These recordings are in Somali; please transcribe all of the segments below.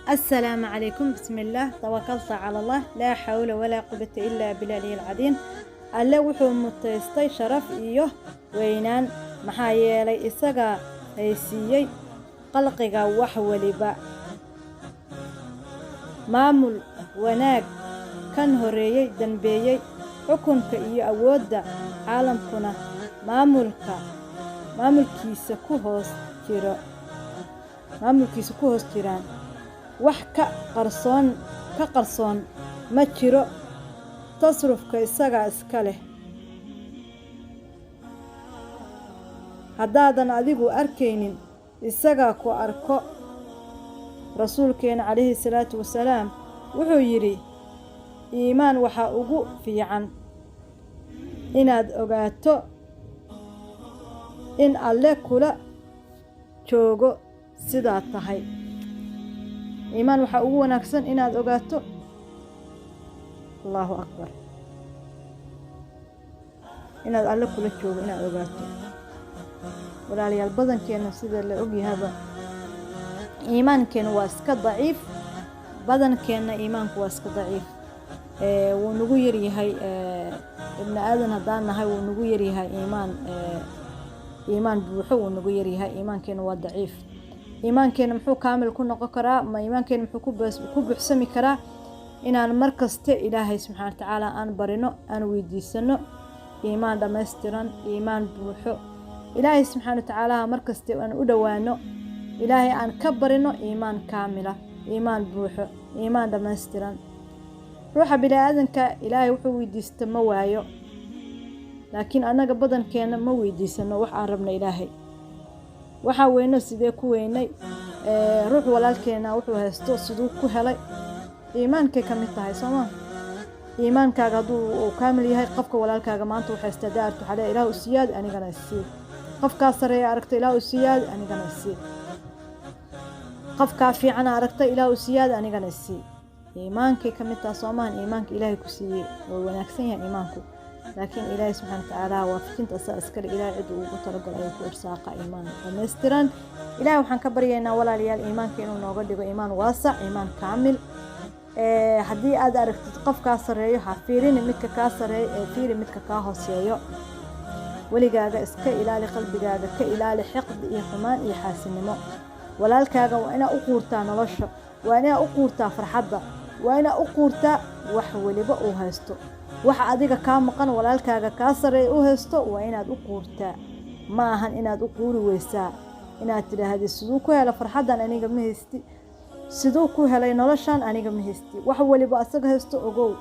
السلام عليكم. بسم الله توكلت على الله لا حول ولا قوة إلا بالله العظيم. alle wuxuu mutaystay sharaf iyo weynaan maxaa yeelay isaga haysiiyay qalqiga wax waliba maamul wanaag kan horeeyay dambeeyay xukunka iyo awoodda caalamkuna maamulkiisa ku hoos jiraan wax ka qarsoon ma jiro tasrufka isaga iska leh haddaadan adigu arkaynin isaga ku arko rasuulkeena calayhi salaatu wasalaam wuxuu yidhi iimaan waxaa ugu fiican inaad ogaato in alle kula joogo sidaad tahay iimaan waxaa ugu wanaagsan inaad ogaato Allahu akbar inaad alle kula joogo inaad ogaato walaalayaal badankeena sida la ogyahaba iimaankeena waa iska daciif badankeena iimaanku waa iska daciif wuu nagu yar yahay ibn aadan haddaan nahay wuu nagu yar yahay iimaan buuxo wuu nagu yar yahay iimaankeena waa daciif iimaankeena muxuu kaamil ku noqon karaa ma iimaankeena muxuu ku buuxsami karaa inaan markasta ilaahay subxaanahu wa tacaala aan barino aan weydiisano iimaan dhammaystiran iimaan buuxo ilaahay subxaanahu wa tacaala markasta aan u dhowaano ilaahay aan ka barino iimaan kaamila iimaan buuxo iimaan dhammaystiran ruuxa bini'aadanka ilaahay wuxuu weydiista ma waayo laakiin annaga badankeena ma weydiisano wax aan rabno ilaahay waxaa weyno sidee ku weynay ruux walaalkeena wuxuu haysto siduu ku helay iimaankay ka mid tahay sooma iimaankaaga hadduu uu kaamil yahay qofka walaalkaaga maanta waxay haystaa daartu xalee ilaah u siyaad anigana isii qofkaa sareeya aragta ilaah u siyaad anigana isii qofkaa fiican aragta ilaah u siyaad anigana isii iimaankay ka mid tahay soomaan iimaanka ilaahay ku siiyey waa wanaagsan yahay iimaanku laakiin ilaahay subxaanahu wa tacaala waafajiinta asaa iskale ilaahay cid ugu talagalay ayaa ku irsaaqa iimaan dhammaystiran ilaahay waxaan ka baryaynaa walaalayaal iimaanka inuu nooga dhigo iimaan waasac iimaan kaamil haddii aad aragtid qofkaa sareeyo ha fiirini midka kaa sareeyo ee fiiri midka kaa hooseeyo weligaaga iska ilaali qalbigaaga ka ilaali xiqdi iyo xumaan iyo xaasinimo walaalkaaga waa inaa u quurtaa nolosha waa inaa u quurtaa farxadda waa inaa u quurtaa wax waliba uu haysto waxa adiga kaa maqan walaalkaaga kaa sareeyo u haysto waa inaad u quurtaa ma ahan inaad u quuri weysaa inaad tidhaahdi siduu ku helo farxaddan aniga ma haysti siduu ku helay noloshan aniga ma haysti wax waliba asaga haysto ogow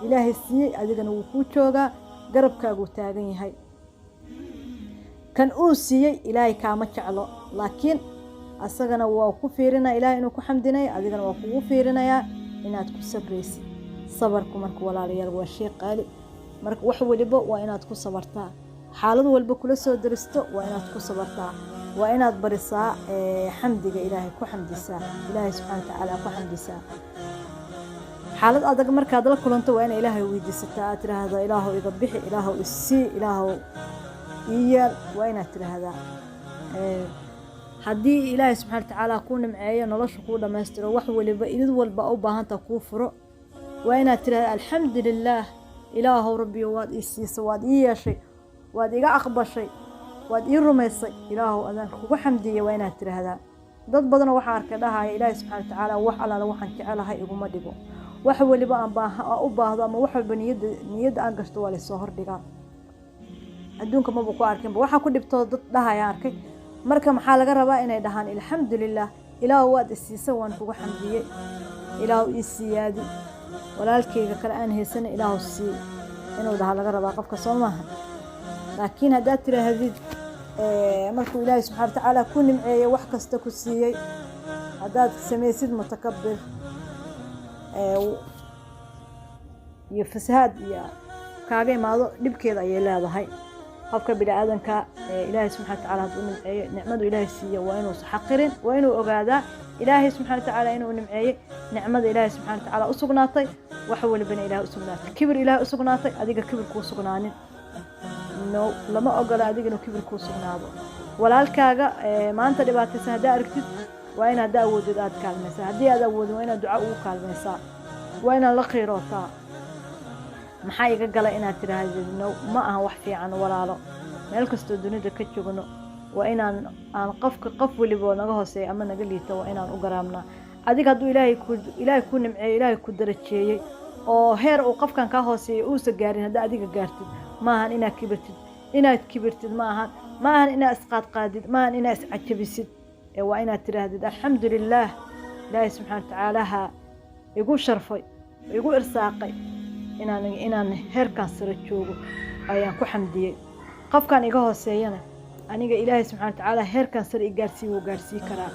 ilaahay siiyey adigana wuu kuu joogaa garabkaagu taagan yahay kan uu siiyey ilaahay kaama jeclo laakiin asagana waa ku fiirinaya ilaahay inuu ku xamdinayo adigana waa kugu fiirinayaa inaad ku sabraysid sabarku marka walaalayaal waa shay qaali marka wax waliba waa inaad ku sabartaa xaalad walba kula soo daristo waa inaad ku sabartaa waa inaad barisaa xamdiga ilaahay ku xamdisaa ilaahay subxaanahu wa tacaala ku xamdisaa xaalad adag markaad la kulanto waa inaad ilaahay weydiisataa aad tiraahdo ilaahow iga bixi ilaahow isii ilaahow iyaal waa inaad tiraahdaa haddii ilaahay subxaanahu wa tacaala kuu nimceeyo nolosha kuu dhammaystiro wax waliba idid walba u baahanta kuu furo waa inaad tiraahdaa alxamdu lilaah ilaahow rabbiyo waad ii siisay waad ii yeeshay waad iga aqbashay waad ii rumaysay ilaahow adaan kugu xamdiyey waa inaad tiraahdaa dad badan waxaa arkay dhahaya ilaahay subxaanahu wa tacaala wax allaala waxaan jecelahay iguma dhigo wax waliba aan u baahdo ama wax walba niyadda aan gashto waa laysoo hordhigaa adduunka maba ku arkinba waxaa ku dhibtoo dad dhahaya arkay marka maxaa laga rabaa inay dhahaan alxamdu lilaah ilaahow waad isiisay waan kugu xamdiyey ilaahow ii siyaadi walaalkayga kale aan haysana ilaahow sii inuu dhaha laga rabaa qofka soo maaha laakiin haddaad tiraahdid markuu ilaahay subxaanahu wa tacaala ku nimceeyey wax kasta ku siiyey haddaad samaysid mutakabbir iyo fasahaad iyo kaaga imaado dhibkeeda ayay leedahay qofka bini'aadanka ilaahay subxaanahu wa tacaala hadduu nimceeyo nicmadu ilaahay siiyo waa inuusan xaqirin waa inuu ogaadaa ilaahay subxaanahu wa tacaala inuu nimceeyey nicmada ilaahay subxaanahu wa tacaala u sugnaatay wax walibana ilaahay u sugnaatay kibir ilaahay u sugnaatay adiga kibir kuu sugnaanin lama ogola adiga inuu kibir kuu sugnaado walaalkaaga maanta dhibaataysan haddaa aragtid وين أداود الآد كالمسا هدي أداود وين دعاء كالمسا وين لقيروتا محايا قال إنا ترى هذا ما هو وحفي عن ولا لا مالكست الدنيا كتشوفنا وإن أن قف اللي بونجاه سي أما نقولي تو إن أقرامنا أديك هدو إلهي كون إلهي كدرت شيء أو هير أو قف كان كهوسي أو سجارين هذا أديك جارتد ما هن إنا كبرتد ما هن إنا أسقط قادد ما هن إنا أسعجبسد وإن ترى هذا الحمد لله الله سبحانه وتعالى يقول شرفي يقول إرساقي إن هير كان سرتشوه أيان كحمدي قف كان يجاه سيانا أنيق إلهي سبحانه وتعالى هير كان سر إجارسي وجارسي كرا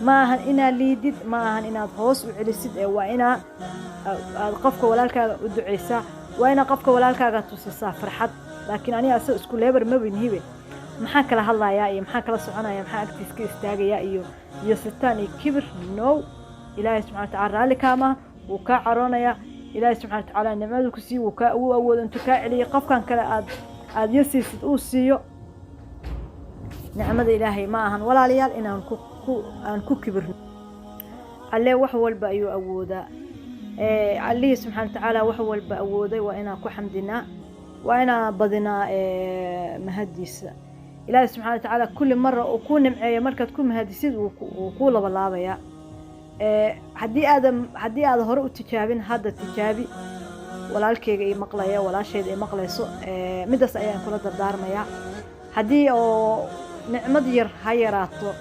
ما هن إنا ليدد ما هن إنا هوس وعلسد وإنا قفك ولا الك ودعيسا وإنا قفك ولا الك تسيسا فرحت لكن أنا أسأل كل هبر ما بينهبه محاك له الله يا محاك له سبحانه يا محاك تسكي استاجي يا يستاني كبر نو إلهي سبحانه وتعالى لك ما وكعرنا يا إلهي سبحانه وتعالى نماذج كسي وكأو أول أنت كعلي قف كان كلا عاد يسيس أوسيو نعمة إلهي معهن ولا ليال إن أنكو كبر عليه وحول بأيو أودا عليه سبحانه وتعالى وحول بأودا وإنا كحمدنا وإنا بدنا مهديس إلهي سبحانه وتعالى كل مرة أكون معي مركز تكون مهديسيد وقولة بالله بيا حدي هذا هرو تجابين هذا تجابي ولا الكيج أي مقلية ولا شيء أي مقلية مدرسة أيام كل دار ميا حدي أو نعمة ير هيراتو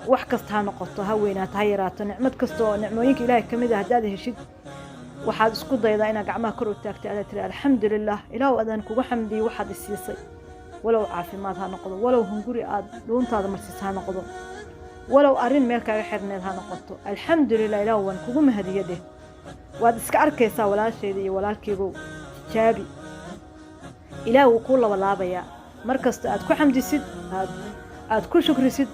وحكست هنقطة هوينات هيراتو نعمة كستو نعموينك إلهي كمدة هذا الشيء وحد سكوت إذا أنا قعمة كرو تاكتي على ترى الحمد لله إله أذنك وحمدي وحد السيسي ولو عافيمات هنقضو ولو هنقولي لون هذا مرسيس هنقضو ولو أرين ملك حرنا هنقطو الحمد لله إله وانك وهم هدية ده وادسك أركيسا ولا شيء ولا الكيبو شابي إله وكل ولا بيا مركز أدكو حمدي سد أدكو شكر سد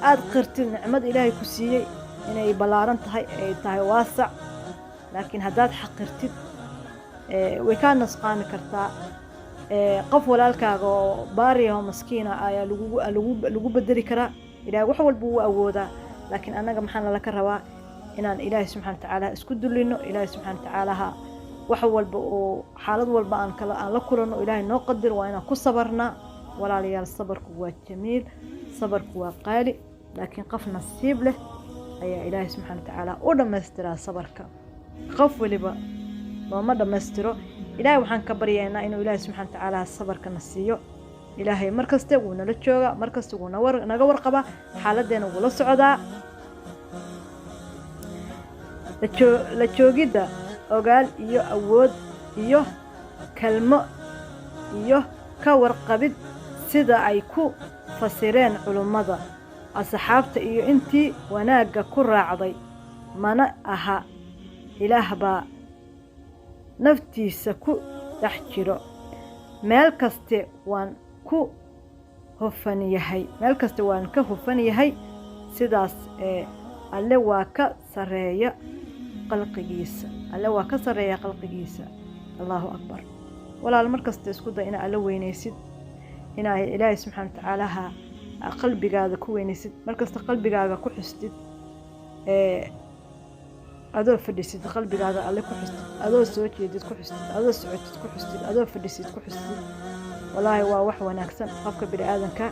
أد قرت نعمة إلهي كسية إنه بلارن تهي واسع لكن هداد حقرتد وكان نسقان كرتا قف walaalkaaga baariyo maskiina ayaa lagu bedeli karaa ilaahay wax walba uu awoodaa laakiin anaga maxaan la ka rabaa inaan ilaahay subxaanahu wa ta'aala isku dulino ilaahay subxaanahu wa ta'aala wax walba oo xaalad walba aan la kulano ilaahay noo qadir waa inaan ku sabarnaa walaalayaal sabarku waa jamiil sabarku waa qaali laakiin qof nasiib leh ayaa ilaahay subxaanahu wa ta'aala u dhameystiraa sabarka qof waliba ma dhammaystiro إلهي وحن كبرينا إنه إلهي سبحانه وتعالى الصبر كنسيو إلهي مركز تقولنا للشوجا مركز تقولنا نجور قبا حالتنا ولا صعدا للشوجي ده وقال إيوه أود إيوه كلمة إيوه كور قبض سدا عيكو فسرين علماء الصحابة إيوه أنتي وناقة كرة عضي ما أها إله با naftiisa ku dhex jiro meel kaste waan ku hufan yahay meel kaste waan ka hufan yahay sidaas alle waa ka sareeya qalqigiisa alle waa ka sareeya qalqigiisa Allahu akbar walaal markaste isku day ina alle weynaysid ina ilaahay subhanahu wa ta'ala qalbigaada ku weynaysid markaste qalbigaaga ku xustid adoo fadhisid qalbigaaga alle ku xustid adoo soo jeedid ku xustid adoo socotid ku xustid adoo fadhisid ku xustid wallahi waa wax wanaagsan qofka bini'aadanka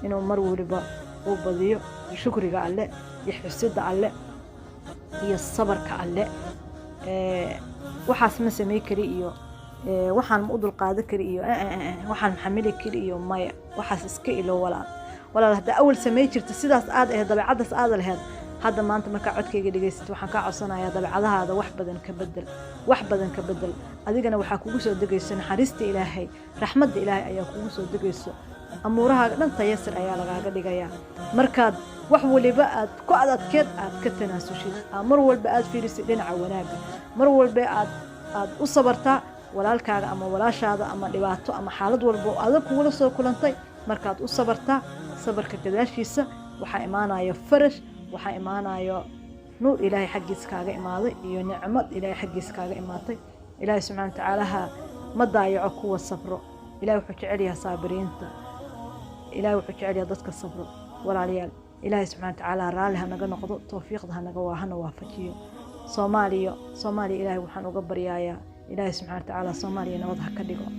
inuu mar waliba uu badiyo shukriga alle iyo xusida alle iyo sabarka alle waxaas ma sameey kari iyo waxaan ma u dul qaada kari iyo waxaan xamili kari iyo maya waxaas iska ilo walaal hada awal sameey jirta sidaas aad dabeecadaas aad lahayd هذا ما أنت مركع عدك يجلس وحكى عصنا يا ضبع هذا واحد بدن كبدل أذيك أنا وحكوس ودقيس حرست إلهي رحمة إلهي أيكوس ودقيس أمورها لن تيسر أيها لقاعد دقيا مركاد وحولي بقى قعدت كتنا سوشي مرول بقى في رسالين عوناك مرول بقى أصبرتا ولا الكعب أما ولا شاذ أما لبعته أما حالد والبو أذك ولا سو كلنتي مركاد أصبرتا صبر كداش يسا وحيمانا يفرش waxaa imaanayo nuur ilaahay xaqiis kaaga imaaday iyo nicmad ilaahay xaqiis kaaga imaatay ilaahay subhanahu wa ta'ala ma daayaco kuwa sabro ilaahay wuxuu jecel yahay saabiriinta إلهي وحجعل يا ضدك الصبر ولا عليال إلهي سبحانه وتعالى رالي هنقا نقض توفيق هنقا وهنا وافجيه صومالي إلهي وحن وقبر يا إلهي سبحانه وتعالى صومالي نوضح كدقو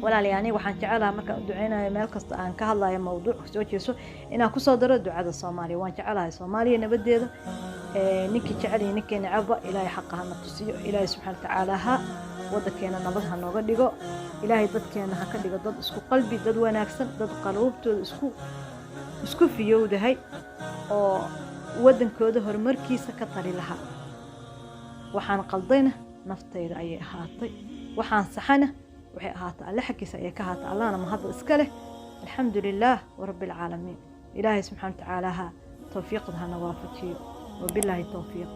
ولا يعني وحن جعلها مركا دعينا ميل كستا aan ka hadlayo mawduuc soo jeeso inaan ku soo daro ducada Soomaaliya waan jecelahay Soomaaliya nabadeeda ninkii jecel iyo ninkii nacaba Ilaahay xaqaha na tusiyo Ilaahay subhanahu wa ta'ala ha wadakeena nabad ha nooga dhigo Ilaahay dadkeena ha ka dhigo dad isku qalbi dad wanaagsan dad qalbtooda isku fiyowdahay oo wadankooda horumarkiisa ka tali laha waxaan qaldayna naftayda ayay ahaatay waxaan saxana waxay ahaatay alle xaqiisa ay ka ahaatay allahna ma hadda iska leh alxamdulillaah wa rabbil caalamiin ilaahay subhanahu wa ta'ala ha tawfiiqda ha nawaafajiyo wabillahi tawfiiq